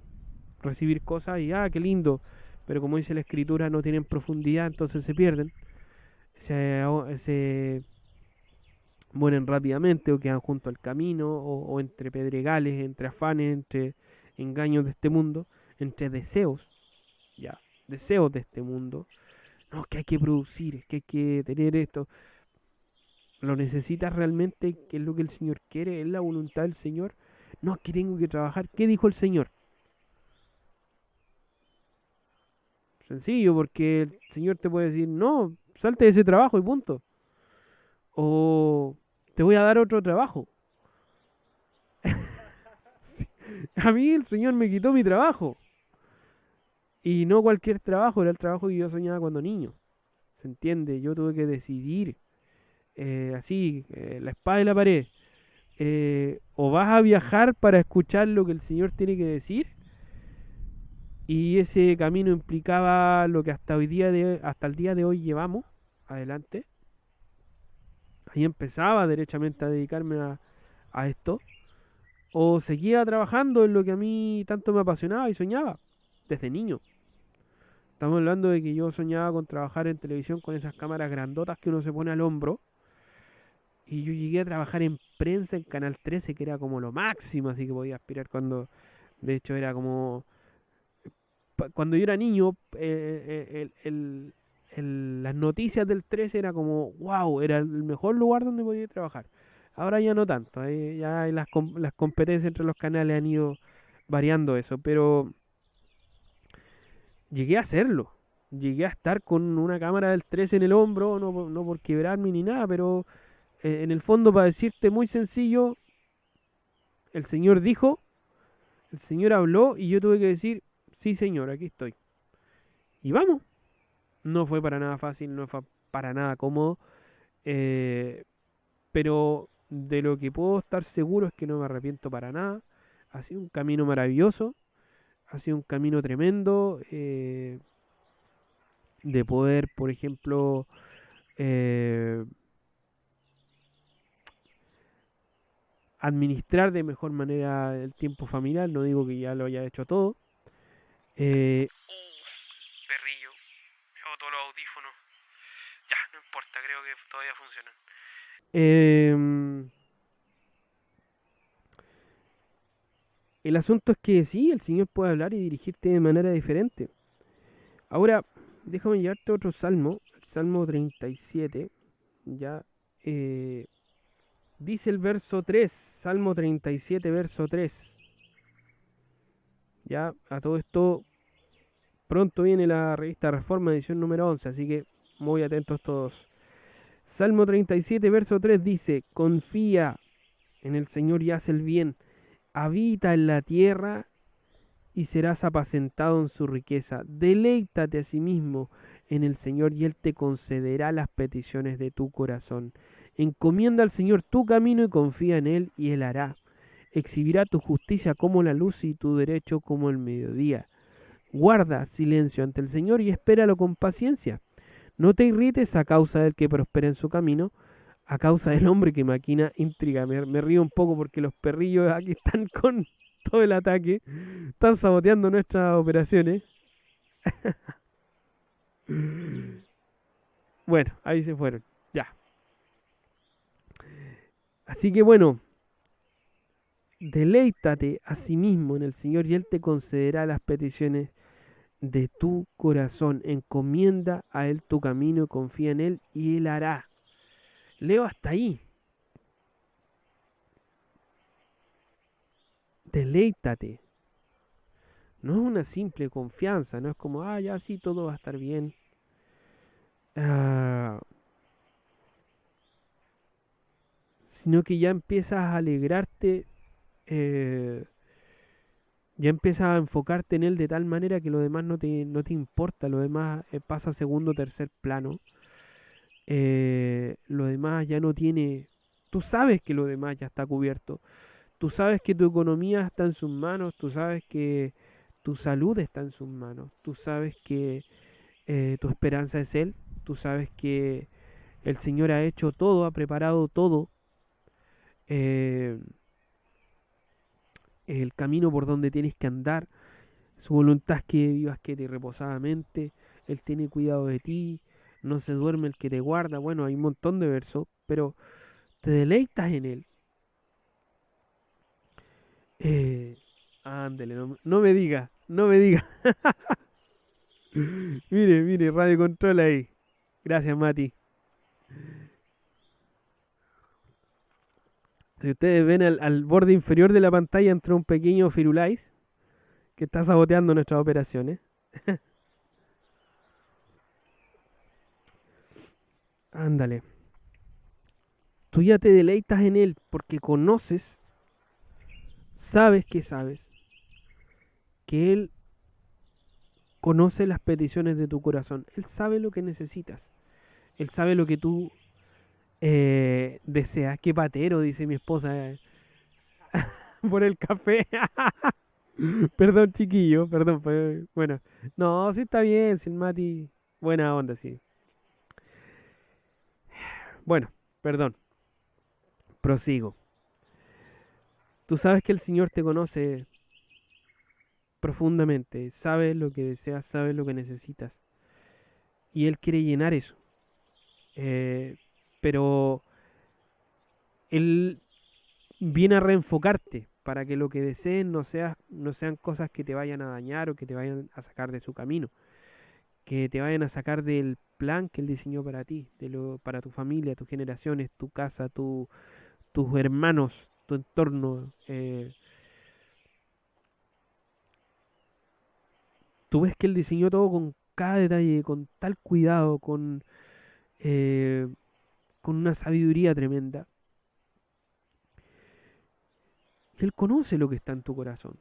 recibir cosas y qué lindo, pero como dice la escritura no tienen profundidad, entonces se pierden. Ese, ese, mueren rápidamente o quedan junto al camino o entre pedregales, entre afanes, entre engaños de este mundo, entre deseos, ya, deseos de este mundo. No, que hay que producir, que hay que tener esto. ¿Lo necesitas realmente? ¿Qué es lo que el Señor quiere? ¿Es la voluntad del Señor? No, es que tengo que trabajar. ¿Qué dijo el Señor? Sencillo, porque el Señor te puede decir, no, salte de ese trabajo y punto. O te voy a dar otro trabajo. Sí. A mí el Señor me quitó mi trabajo. Y no cualquier trabajo, era el trabajo que yo soñaba cuando niño. ¿Se entiende? Yo tuve que decidir, así, la espada y la pared. O vas a viajar para escuchar lo que el Señor tiene que decir, y ese camino implicaba lo que hasta el día de hoy llevamos adelante. Ahí empezaba derechamente a dedicarme a esto, o seguía trabajando en lo que a mí tanto me apasionaba y soñaba desde niño. Estamos hablando de que yo soñaba con trabajar en televisión con esas cámaras grandotas que uno se pone al hombro. Y yo llegué a trabajar en prensa en Canal 13, que era como lo máximo, así que podía aspirar cuando, de hecho, era como, cuando yo era niño, las noticias del 13 era como, wow, era el mejor lugar donde podía trabajar. Ahora ya no tanto, ya las competencias entre los canales han ido variando eso, pero llegué a hacerlo. Llegué a estar con una cámara del 13 en el hombro, no por quebrarme ni nada, pero en el fondo, para decirte muy sencillo, el Señor dijo, el Señor habló y yo tuve que decir, sí Señor, aquí estoy. Y vamos. No fue para nada fácil, no fue para nada cómodo, eh, pero de lo que puedo estar seguro es que no me arrepiento para nada. Ha sido un camino maravilloso, ha sido un camino tremendo, de poder, por ejemplo, eh, administrar de mejor manera el tiempo familiar. No digo que ya lo haya hecho todo. Perrillo, me botó los audífonos. Ya, no importa, creo que todavía funcionan. El asunto es que sí, el Señor puede hablar y dirigirte de manera diferente. Ahora, déjame llevarte a otro salmo, el Salmo 37. Ya, eh, dice el verso 3, Salmo 37, verso 3. Ya, a todo esto, pronto viene la revista Reforma, edición número 11, así que muy atentos todos. Salmo 37, verso 3 dice, confía en el Señor y haz el bien, habita en la tierra y serás apacentado en su riqueza. Deleítate a sí mismo en el Señor y Él te concederá las peticiones de tu corazón. Encomienda al Señor tu camino y confía en Él y Él hará. Exhibirá tu justicia como la luz y tu derecho como el mediodía. Guarda silencio ante el Señor y espéralo con paciencia. No te irrites a causa del que prospera en su camino, a causa del hombre que maquina intriga. Me río un poco porque los perrillos aquí están con todo el ataque. Están saboteando nuestras operaciones. Bueno, ahí se fueron. Ya. Así que bueno, deleítate a sí mismo en el Señor y Él te concederá las peticiones de tu corazón. Encomienda a Él tu camino y confía en Él y Él hará. Leo hasta ahí. Deleítate. No es una simple confianza, no es como, ya sí, todo va a estar bien. Ah, sino que ya empiezas a alegrarte, eh, ya empiezas a enfocarte en él de tal manera que lo demás no te importa, lo demás pasa a segundo o tercer plano. Lo demás ya no tiene... Tú sabes que lo demás ya está cubierto. Tú sabes que tu economía está en sus manos, tú sabes que tu salud está en sus manos, tú sabes que tu esperanza es Él, tú sabes que el Señor ha hecho todo, ha preparado todo, eh, el camino por donde tienes que andar, su voluntad es que vivas quieta y reposadamente, Él tiene cuidado de ti, no se duerme el que te guarda. Bueno, hay un montón de versos, pero te deleitas en Él, eh, ándele, no me diga, no me diga. Mire, mire, radio control ahí. Gracias, Mati. Si ustedes ven al borde inferior de la pantalla entró un pequeño Firulais que está saboteando nuestras operaciones. Ándale. Tú ya te deleitas en Él porque conoces, sabes que Él conoce las peticiones de tu corazón. Él sabe lo que necesitas. Él sabe lo que tú deseas. Qué patero, dice mi esposa, por el café. Perdón, chiquillo, perdón. Bueno, no, sí está bien, sin Mati. Buena onda, sí. Bueno, perdón, prosigo. Tú sabes que el Señor te conoce profundamente, sabe lo que deseas, sabe lo que necesitas. Y Él quiere llenar eso. Eh, pero Él viene a reenfocarte para que lo que desees no sean cosas que te vayan a dañar o que te vayan a sacar de su camino, que te vayan a sacar del plan que Él diseñó para ti, para tu familia, tus generaciones, tu casa, tus hermanos, tu entorno. Tú ves que Él diseñó todo con cada detalle, con tal cuidado, eh, con una sabiduría tremenda. Y Él conoce lo que está en tu corazón.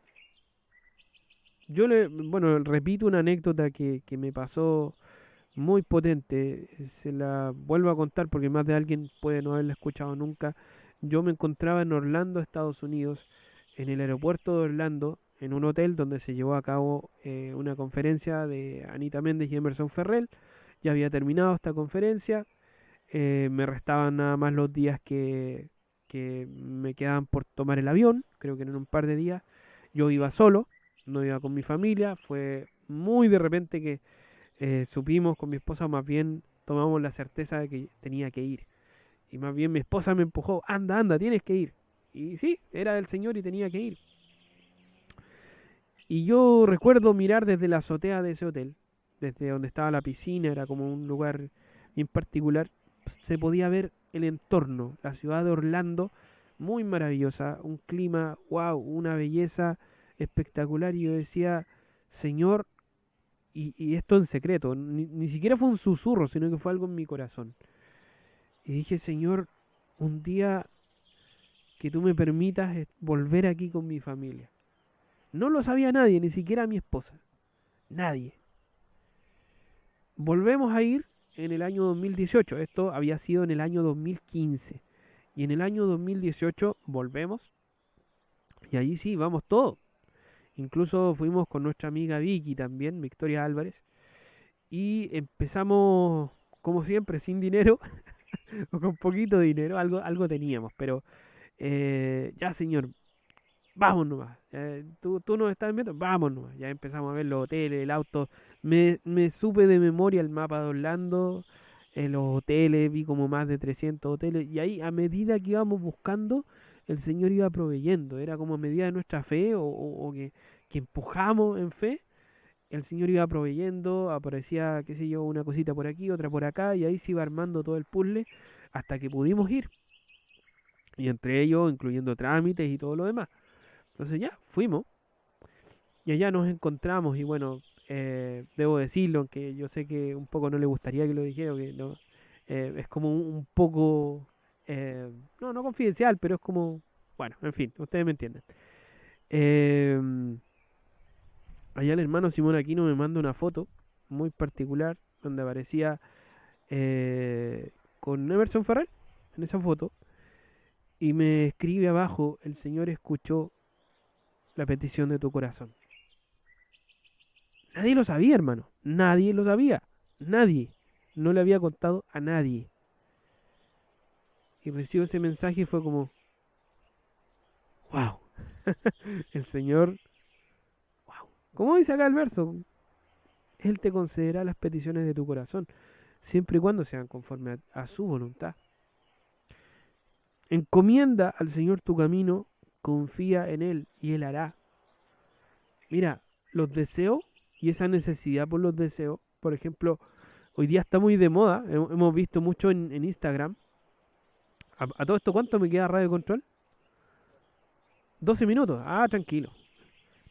Bueno, repito una anécdota que me pasó muy potente. Se la vuelvo a contar porque más de alguien puede no haberla escuchado nunca. Yo me encontraba en Orlando, Estados Unidos, en el aeropuerto de Orlando, en un hotel donde se llevó a cabo una conferencia de Anita Méndez y Emerson Ferrell. Ya había terminado esta conferencia. Me restaban nada más los días que me quedaban por tomar el avión. Creo que en un par de días. Yo iba solo, no iba con mi familia. Fue muy de repente que supimos con mi esposa, más bien tomamos la certeza de que tenía que ir. Y más bien mi esposa me empujó, anda, anda, tienes que ir. Y sí, era del Señor y tenía que ir. Y yo recuerdo mirar desde la azotea de ese hotel, desde donde estaba la piscina, era como un lugar bien particular, se podía ver el entorno, la ciudad de Orlando, muy maravillosa, un clima, wow, una belleza espectacular. Y yo decía, Señor, y esto en secreto, ni siquiera fue un susurro, sino que fue algo en mi corazón. Y dije, Señor, un día que tú me permitas volver aquí con mi familia. No lo sabía nadie, ni siquiera mi esposa. Nadie. Volvemos a ir en el año 2018. Esto había sido en el año 2015. Y en el año 2018 volvemos. Y allí sí, vamos todos. Incluso fuimos con nuestra amiga Vicky también, Victoria Álvarez. Y empezamos, como siempre, sin dinero. O con poquito dinero. Algo teníamos. Pero ya, señor, vamos nomás. Tú nos estás viendo, vamos nomás. Ya empezamos a ver los hoteles, el auto. Me supe de memoria el mapa de Orlando, los hoteles, vi como más de 300 hoteles. Y ahí, a medida que íbamos buscando, el Señor iba proveyendo. Era como a medida de nuestra fe o que empujamos en fe. El Señor iba proveyendo, aparecía, qué sé yo, una cosita por aquí, otra por acá, y ahí se iba armando todo el puzzle hasta que pudimos ir. Y entre ellos, incluyendo trámites y todo lo demás. Entonces ya, fuimos. Y allá nos encontramos y bueno, debo decirlo, aunque yo sé que un poco no le gustaría que lo dijera, que no, es como un poco, no confidencial, pero es como, bueno, en fin, ustedes me entienden. Eh, Allá el hermano Simón Aquino me manda una foto muy particular donde aparecía con Emerson Farrell en esa foto y me escribe abajo, el Señor escuchó la petición de tu corazón. Nadie lo sabía, hermano. Nadie lo sabía. Nadie. No le había contado a nadie. Y recibo ese mensaje y fue como, wow. El Señor, wow. ¿Cómo dice acá el verso? Él te concederá las peticiones de tu corazón, siempre y cuando sean conforme a su voluntad. Encomienda al Señor tu camino, confía en Él y Él hará. Mira, los deseos y esa necesidad por los deseos, por ejemplo, hoy día está muy de moda, hemos visto mucho en Instagram. A todo esto, ¿cuánto me queda Radio Control? 12 minutos. Ah, tranquilo.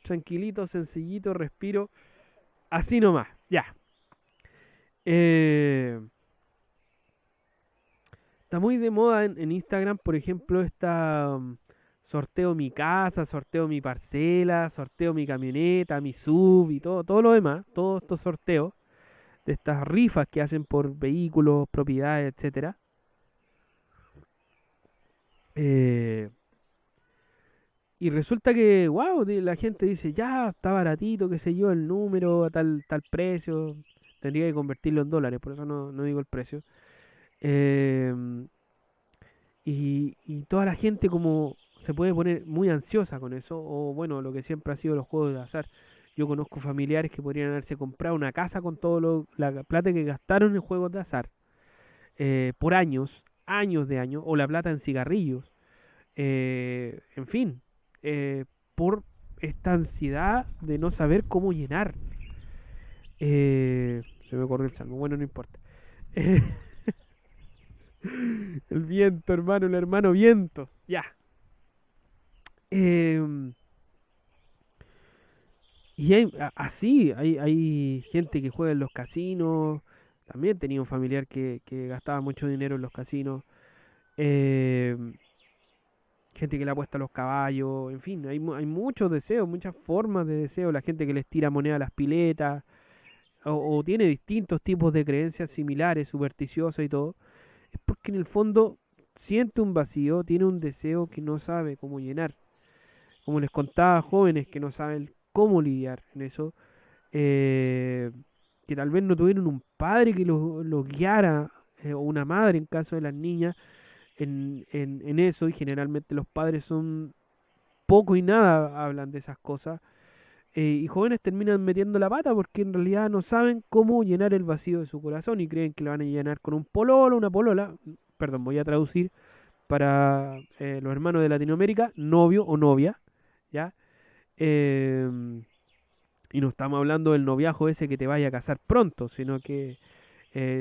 Tranquilito, sencillito, respiro. Así nomás, ya. Eh, Está muy de moda en Instagram, por ejemplo, está sorteo mi casa, sorteo mi parcela, sorteo mi camioneta, mi sub y todo lo demás, todos estos sorteos de estas rifas que hacen por vehículos, propiedades, etcétera. Eh, y resulta que, wow, la gente dice, ya, está baratito, qué sé yo, el número a tal precio. Tendría que convertirlo en dólares, por eso no digo el precio. Eh, y toda la gente como se puede poner muy ansiosa con eso, o bueno, lo que siempre ha sido los juegos de azar. Yo conozco familiares que podrían haberse comprado una casa con toda la plata que gastaron en juegos de azar por años, años de años, o la plata en cigarrillos, en fin, por esta ansiedad de no saber cómo llenar. Se me corrió el salmo, bueno, no importa. El viento, hermano, el hermano viento, ya. Eh, y así, hay gente que juega en los casinos. También tenía un familiar que gastaba mucho dinero en los casinos. Eh, Gente que le apuesta a los caballos. En fin, hay muchos deseos, muchas formas de deseo. La gente que les tira moneda a las piletas. O tiene distintos tipos de creencias similares, supersticiosas y todo. Es porque en el fondo siente un vacío, tiene un deseo que no sabe cómo llenar. Como les contaba, jóvenes que no saben cómo lidiar en eso, eh, que tal vez no tuvieron un padre que los guiara, o una madre en caso de las niñas, en eso, y generalmente los padres son poco y nada hablan de esas cosas, y jóvenes terminan metiendo la pata porque en realidad no saben cómo llenar el vacío de su corazón y creen que lo van a llenar con un pololo, una polola, perdón, voy a traducir para los hermanos de Latinoamérica, novio o novia, ¿ya? Eh, y no estamos hablando del noviajo ese que te vaya a casar pronto, sino que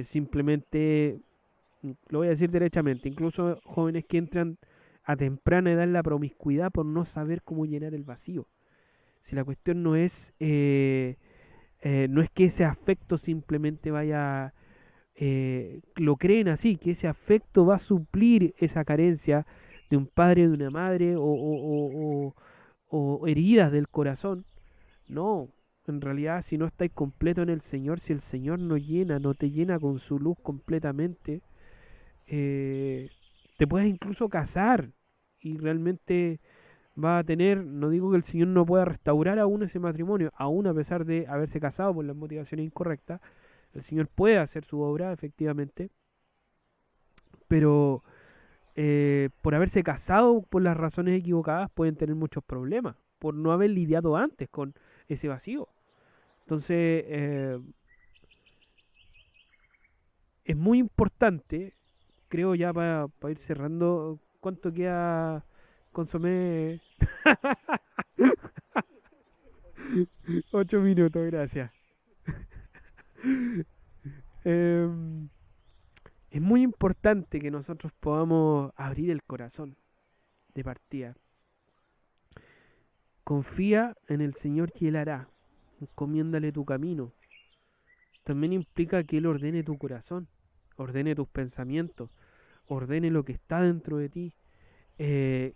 simplemente, lo voy a decir derechamente, incluso jóvenes que entran a temprana edad en la promiscuidad por no saber cómo llenar el vacío. Si la cuestión no es que ese afecto simplemente vaya, lo creen así, que ese afecto va a suplir esa carencia de un padre, de una madre o heridas del corazón. No, en realidad si no estáis completo en el Señor, si el Señor no llena, no te llena con su luz completamente, eh, te puedes incluso casar y realmente va a tener, no digo que el Señor no pueda restaurar aún ese matrimonio, aún a pesar de haberse casado por las motivaciones incorrectas, el Señor puede hacer su obra efectivamente, pero por haberse casado por las razones equivocadas pueden tener muchos problemas, por no haber lidiado antes con ese vacío. Entonces, es muy importante, creo ya para ir cerrando, ¿cuánto queda consomé? 8 minutos, gracias. Eh, es muy importante que nosotros podamos abrir el corazón de partida. Confía en el Señor y Él hará. Encomiéndale tu camino. También implica que Él ordene tu corazón, ordene tus pensamientos, ordene lo que está dentro de ti. Eh,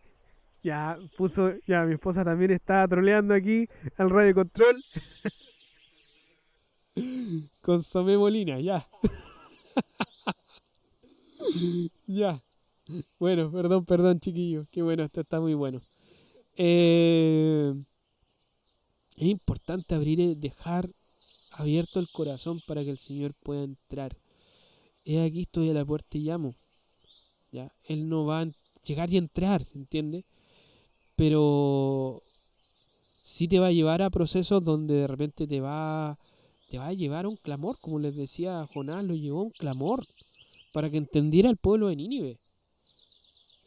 ya mi esposa también está troleando aquí al radio control. Consomé Molina, ya, ya. Bueno, perdón, chiquillos. Qué bueno, esto está muy bueno. Eh, es importante dejar abierto el corazón para que el Señor pueda entrar. He aquí estoy a la puerta y llamo. ¿Ya? Él no va a llegar y entrar, ¿se entiende? Pero sí te va a llevar a procesos donde de repente te va a llevar a un clamor, como les decía Jonás, lo llevó a un clamor para que entendiera el pueblo de Nínive.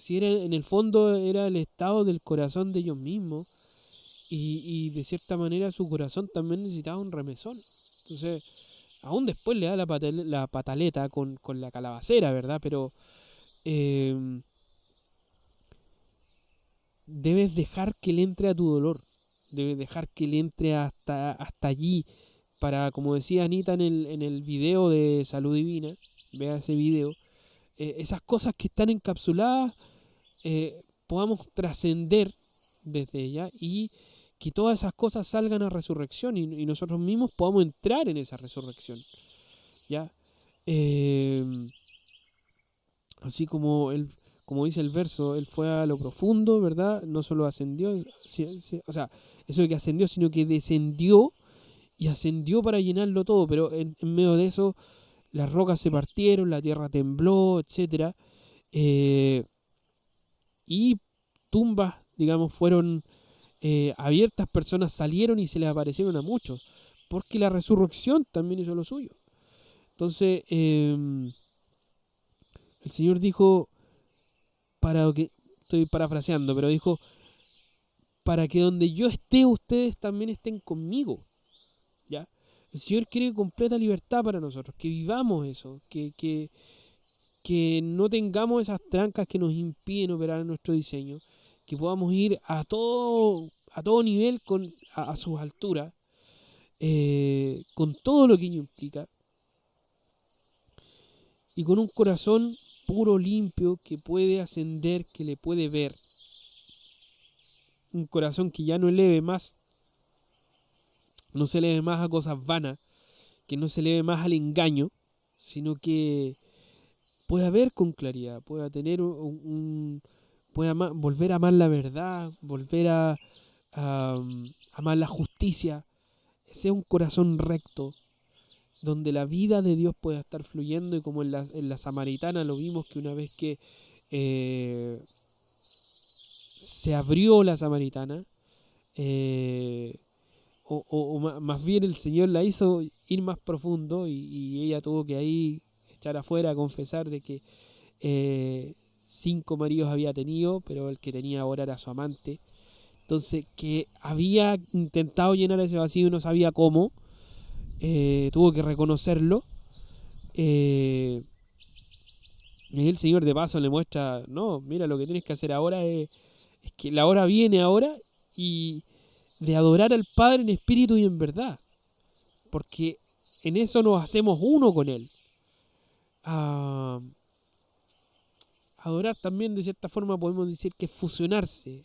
si era en el fondo era el estado del corazón de ellos mismos y de cierta manera su corazón también necesitaba un remesón. Entonces, aún después le da la pataleta con la calabacera, ¿verdad? Pero eh, debes dejar que le entre a tu dolor, debes dejar que le entre hasta allí, para, como decía Anita en el video de Salud Divina, vea ese video, esas cosas que están encapsuladas, podamos trascender desde ella y que todas esas cosas salgan a resurrección y nosotros mismos podamos entrar en esa resurrección, ¿ya? Eh, Así como él, como dice el verso, él fue a lo profundo, ¿verdad? No solo ascendió, o sea, eso de que ascendió, sino que descendió y ascendió para llenarlo todo, pero en medio de eso las rocas se partieron, la tierra tembló, etcétera, eh, y tumbas, digamos, fueron abiertas, personas salieron y se les aparecieron a muchos, porque la resurrección también hizo lo suyo. Entonces, el Señor dijo, para que, estoy parafraseando, pero dijo, para que donde yo esté, ustedes también estén conmigo, ¿ya? El Señor quiere completa libertad para nosotros, que vivamos eso, que no tengamos esas trancas que nos impiden operar en nuestro diseño, que podamos ir a todo nivel a sus alturas, con todo lo que ello implica, y con un corazón puro, limpio, que puede ascender, que le puede ver, un corazón que ya no eleve más, no se eleve más a cosas vanas, que no se eleve más al engaño, sino que pueda ver con claridad, pueda tener pueda volver a amar la verdad, volver a amar la justicia, sea un corazón recto, donde la vida de Dios pueda estar fluyendo, y como en la Samaritana lo vimos, que una vez que eh, se abrió la Samaritana, eh, más bien el Señor la hizo ir más profundo, y ella tuvo que ahí echar afuera a confesar de que 5 maridos había tenido, pero el que tenía ahora era su amante. Entonces, que había intentado llenar ese vacío y no sabía cómo, tuvo que reconocerlo. eh, y el Señor de paso le muestra, no, mira, lo que tienes que hacer ahora es que la hora viene ahora, y de adorar al Padre en espíritu y en verdad, porque en eso nos hacemos uno con Él. Ah, adorar también, de cierta forma, podemos decir que es fusionarse,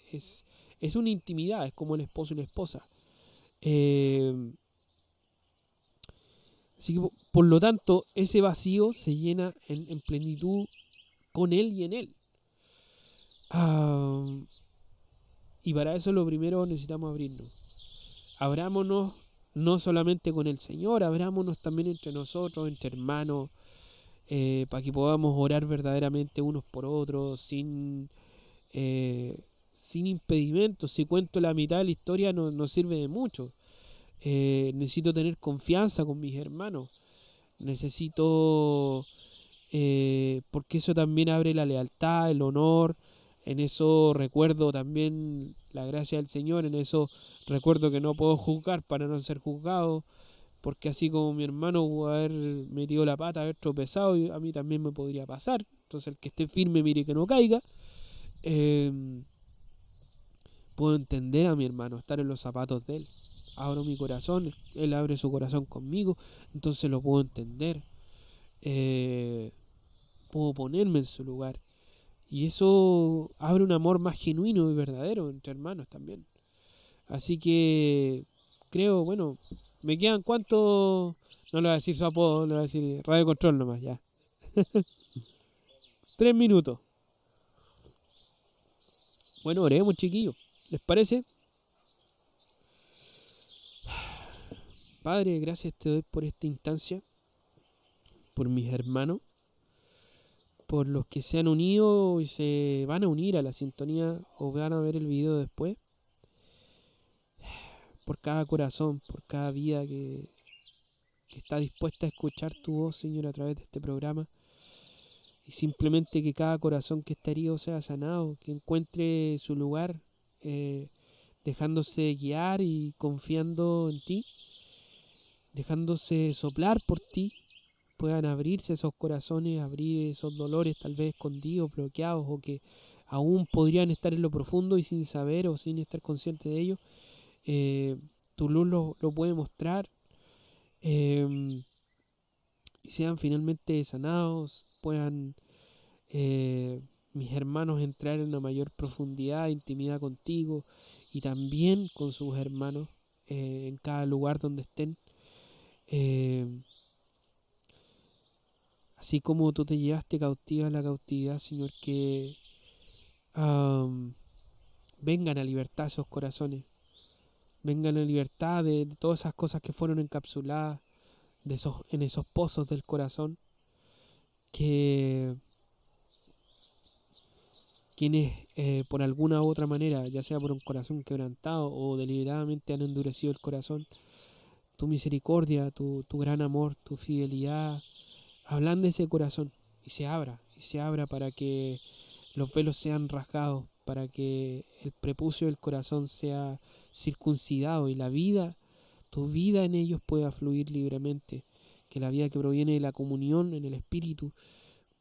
es una intimidad, es como el esposo y la esposa. Eh, Así que, por lo tanto, ese vacío se llena en plenitud con Él y en Él. Ah, y para eso lo primero necesitamos abrirnos. Abrámonos no solamente con el Señor, abrámonos también entre nosotros, entre hermanos, para que podamos orar verdaderamente unos por otros, sin impedimentos. Si cuento la mitad de la historia no sirve de mucho. Necesito tener confianza con mis hermanos. Necesito, porque eso también abre la lealtad, el honor. En eso recuerdo también la gracia del Señor. En eso recuerdo que no puedo juzgar para no ser juzgado, porque así como mi hermano pudo haber metido la pata, haber tropezado, y a mí también me podría pasar. Entonces el que esté firme mire que no caiga. Eh, Puedo entender a mi hermano, estar en los zapatos de él. Abro mi corazón, él abre su corazón conmigo, entonces lo puedo entender. Eh, Puedo ponerme en su lugar. Y eso abre un amor más genuino y verdadero entre hermanos también. Así que creo, bueno, me quedan cuántos, no le voy a decir su apodo, le voy a decir Radio Control nomás, ya. 3 minutos. Bueno, oremos, chiquillos. ¿Les parece? Padre, gracias te doy por esta instancia, por mis hermanos, por los que se han unido y se van a unir a la sintonía o van a ver el video después, por cada corazón, por cada vida que está dispuesta a escuchar tu voz, Señor, a través de este programa. y simplemente que cada corazón que está herido sea sanado, que encuentre su lugar, dejándose guiar y confiando en ti, dejándose soplar por ti, puedan abrirse esos corazones, abrir esos dolores tal vez escondidos, bloqueados o que aún podrían estar en lo profundo y sin saber o sin estar consciente de ello. Tu luz lo puede mostrar, eh, y sean finalmente sanados, puedan mis hermanos entrar en una mayor profundidad, intimidad contigo y también con sus hermanos en cada lugar donde estén. Eh, Así como tú te llevaste cautiva a la cautividad, Señor, que um, vengan a libertad esos corazones, vengan a libertad de todas esas cosas que fueron encapsuladas en esos pozos del corazón, que quienes por alguna u otra manera, ya sea por un corazón quebrantado o deliberadamente han endurecido el corazón, tu misericordia, tu gran amor, tu fidelidad, hablan de ese corazón y se abra para que los velos sean rasgados, para que el prepucio del corazón sea circuncidado y la vida, tu vida en ellos pueda fluir libremente, que la vida que proviene de la comunión en el Espíritu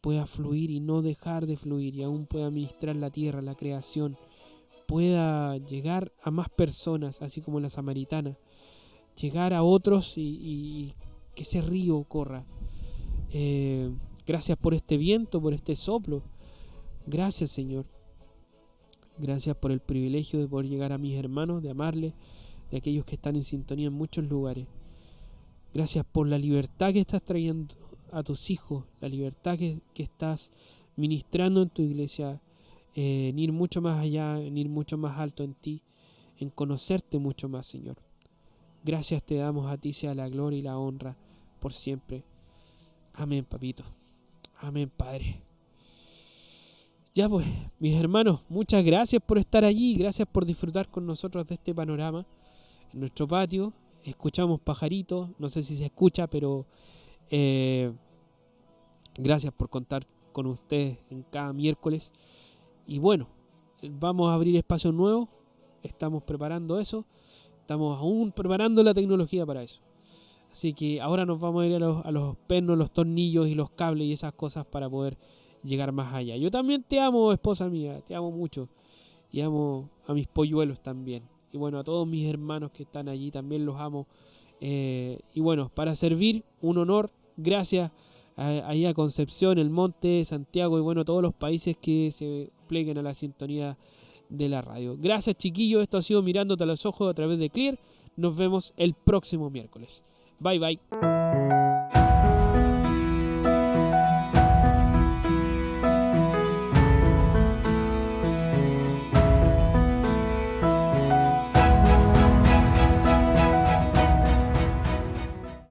pueda fluir y no dejar de fluir y aún pueda ministrar la tierra, la creación, pueda llegar a más personas, así como la samaritana, llegar a otros y que ese río corra. Gracias por este viento, por este soplo. Gracias, Señor. Gracias por el privilegio de poder llegar a mis hermanos, de amarles, de aquellos que están en sintonía en muchos lugares. Gracias por la libertad que estás trayendo a tus hijos, la libertad que estás ministrando en tu iglesia, en ir mucho más allá, en ir mucho más alto en ti, en conocerte mucho más, Señor. Gracias te damos, a ti sea la gloria y la honra por siempre. Amén, papito. Amén, Padre. Ya pues, mis hermanos, muchas gracias por estar allí, gracias por disfrutar con nosotros de este panorama en nuestro patio. Escuchamos pajaritos, no sé si se escucha, pero gracias por contar con ustedes en cada miércoles. Y bueno, vamos a abrir espacios nuevos, estamos preparando eso, estamos aún preparando la tecnología para eso. Así que ahora nos vamos a ir a los pernos, los tornillos y los cables y esas cosas para poder llegar más allá. Yo también te amo, esposa mía, te amo mucho. Y amo a mis polluelos también. Y bueno, a todos mis hermanos que están allí también los amo. Y bueno, para servir, un honor, gracias ahí a Concepción, El Monte, Santiago y bueno, todos los países que se pleguen a la sintonía de la radio. Gracias, chiquillos, esto ha sido Mirándote a los Ojos a través de Clear. Nos vemos el próximo miércoles. Bye, bye.